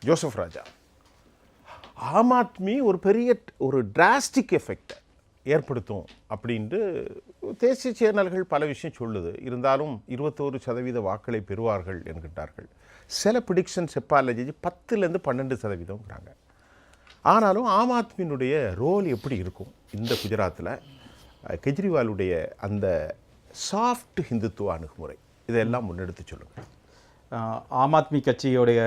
Joseph ராஜா, ஆம் ஆத்மி ஒரு பெரிய drastic எஃபெக்டை ஏற்படுத்தும் அப்படின்ட்டு தேசிய சேனல்கள் பல விஷயம் சொல்லுது. இருந்தாலும் 21% வாக்களை பெறுவார்கள் என்கின்றார்கள். சில ப்ரிடிக்ஷன் செப்பாலஜி 10-12%. ஆனாலும் ஆம் ஆத்மியினுடைய ரோல் எப்படி இருக்கும் இந்த குஜராத்தில்? கெஜ்ரிவாலுடைய அந்த சாஃப்ட் ஹிந்துத்துவ அணுகுமுறை இதெல்லாம் முன்னெடுத்து சொல்லுங்கள். ஆம் ஆத்மி கட்சியோடைய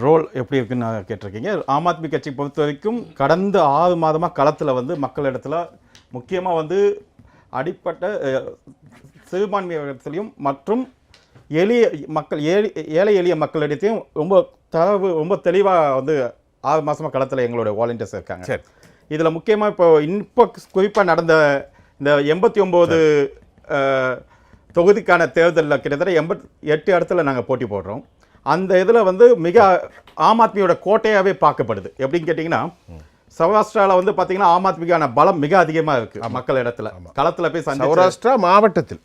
ரோல் எப்படி இருக்குன்னு கேட்டிருக்கீங்க. ஆம் ஆத்மி கட்சி பொறுத்த வரைக்கும் கடந்த 6 மாதமாக களத்தில் வந்து மக்களிடத்தில் முக்கியமாக வந்து அடிப்பட்ட சிறுபான்மையினத்திலையும் மற்றும் ஏழை எளிய மக்களிடத்தையும் ரொம்ப தெளிவாக வந்து 6 மாதமாக களத்தில் எங்களுடைய வாலண்டியர்ஸ் இருக்காங்க. சரி, இதில் முக்கியமாக இப்போ குறிப்பாக நடந்த இந்த 89 தொகுதிக்கான தேர்தலில் கிட்டத்தட்ட 88 இடத்துல நாங்கள் போட்டி போடுறோம். அந்த இதில் வந்து மிக ஆம் ஆத்மியோட கோட்டையாகவே பார்க்கப்படுது. எப்படின்னு கேட்டிங்கன்னா, சௌராஷ்டிராவில் வந்து பார்த்தீங்கன்னா ஆம் ஆத்மிக்கான பலம் மிக அதிகமாக இருக்குது மக்கள் இடத்துல. களத்தில் போய் சௌராஷ்டிரா மாவட்டத்தில்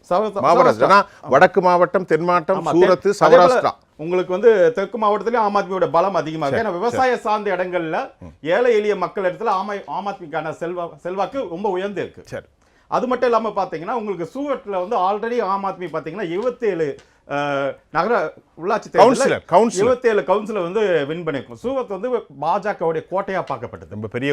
வடக்கு மாவட்டம், தென் மாவட்டம், சூரத், சௌராஷ்டிரா உங்களுக்கு வந்து தெற்கு மாவட்டத்திலேயும் ஆம் ஆத்மியோட பலம் அதிகமாக இருக்குது. ஏன்னா விவசாய சார்ந்த இடங்களில் ஏழை எளிய மக்கள் இடத்துல ஆம் ஆத்மிக்கான செல்வாக்கு ரொம்ப உயர்ந்து இருக்கு. சரி, அது மட்டும் இல்லாமல் பார்த்தீங்கன்னா உங்களுக்கு சூரத்தில் வந்து ஆல்ரெடி ஆம் ஆத்மி பார்த்தீங்கன்னா 27 நகர உள்ளாட்சி தேர்தலில் 27 கவுன்சிலர் வந்து வின் பண்ணியிருக்கும். சூரத் வந்து பாஜகவுடைய கோட்டையாக பார்க்கப்பட்டது. ரொம்ப பெரிய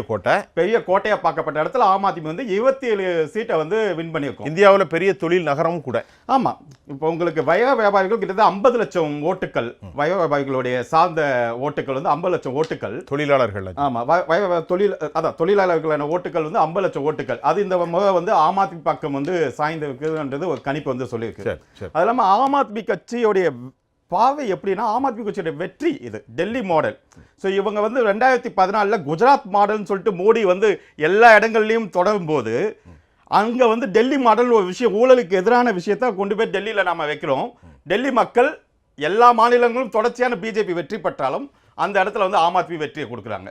கோட்டையாக பார்க்கப்பட்ட இடத்துல ஆம் ஆத்மி வந்து 27 சீட்டை வந்து வின் பண்ணியிருக்கும். இந்தியாவில் பெரிய தொழில் நகரமும் கூட. ஆமாம், இப்போ உங்களுக்கு வய வியாபாரிகள் கிட்டத்தட்ட 50 லட்சம் ஓட்டுகள், வய வியாபாரிகளுடைய சார்ந்த ஓட்டுகள் வந்து 50 லட்சம் ஓட்டுகள். தொழிலாளர்கள், ஆமாம், தொழிலாளர்களான ஓட்டுகள் வந்து 50 லட்சம் ஓட்டுகள். அது இந்த முறை வந்து ஆம் ஆத்மி பக்கம் வந்து சாய்ந்து இருக்குன்றது ஒரு கணிப்பு வந்து சொல்லியிருக்கு. அது இல்லாமல் ஆம் ஆத்மி கட்சியோடைய பார்வை எப்படின்னா, ஆம் ஆத்மி கட்சியோட வெற்றி இது டெல்லி மாடல். ஸோ இவங்க வந்து 2014 குஜராத் மாடல்னு சொல்லிட்டு மோடி வந்து எல்லா இடங்கள்லையும் தொடரும் போது அங்கே வந்து டெல்லி மாடல் ஒரு விஷயம், ஊழலுக்கு எதிரான விஷயத்தை கொண்டு போய் டெல்லியில் நாம் வைக்கிறோம். டெல்லி மக்கள் எல்லா மாநிலங்களும் தொடர்ச்சியான பிஜேபி வெற்றி பெற்றாலும் அந்த இடத்துல வந்து ஆம் ஆத்மி வெற்றியை கொடுக்குறாங்க.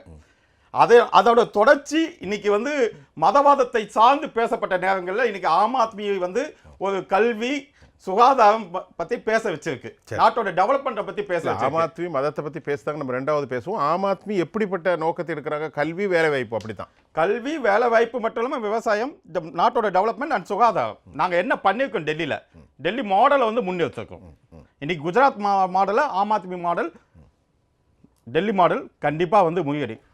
அதோட தொடர்ச்சி இன்னைக்கு வந்து மதவாதத்தை சார்ந்து பேசப்பட்ட நேரங்களில் இன்னைக்கு ஆம் ஆத்மியை வந்து ஒரு கல்வி சுகாதாரம் பத்தி பேச வச்சிருக்கு, நாட்டோட டெவலப்மெண்ட்டை பத்தி பேச. ஆம் ஆத்மி மதத்தை பத்தி பேசுறாங்க, நம்ம ரெண்டாவது பேசுவோம். ஆம் ஆத்மி எப்படிப்பட்ட நோக்கத்தை எடுக்கிறாங்க? கல்வி, வேலை வாய்ப்பு. அப்படித்தான், கல்வி, வேலை வாய்ப்பு மட்டும் இல்லாமல் விவசாயம், நாட்டோட டெவலப்மெண்ட் அண்ட் சுகாதாரம். நாங்கள் என்ன பண்ணியிருக்கோம் டெல்லியில், டெல்லி மாடலை வந்து முன்னெடுத்திருக்கோம். இன்னைக்கு குஜராத் மாடலை ஆம் ஆத்மி மாடல், டெல்லி மாடல் கண்டிப்பாக வந்து முறியடி.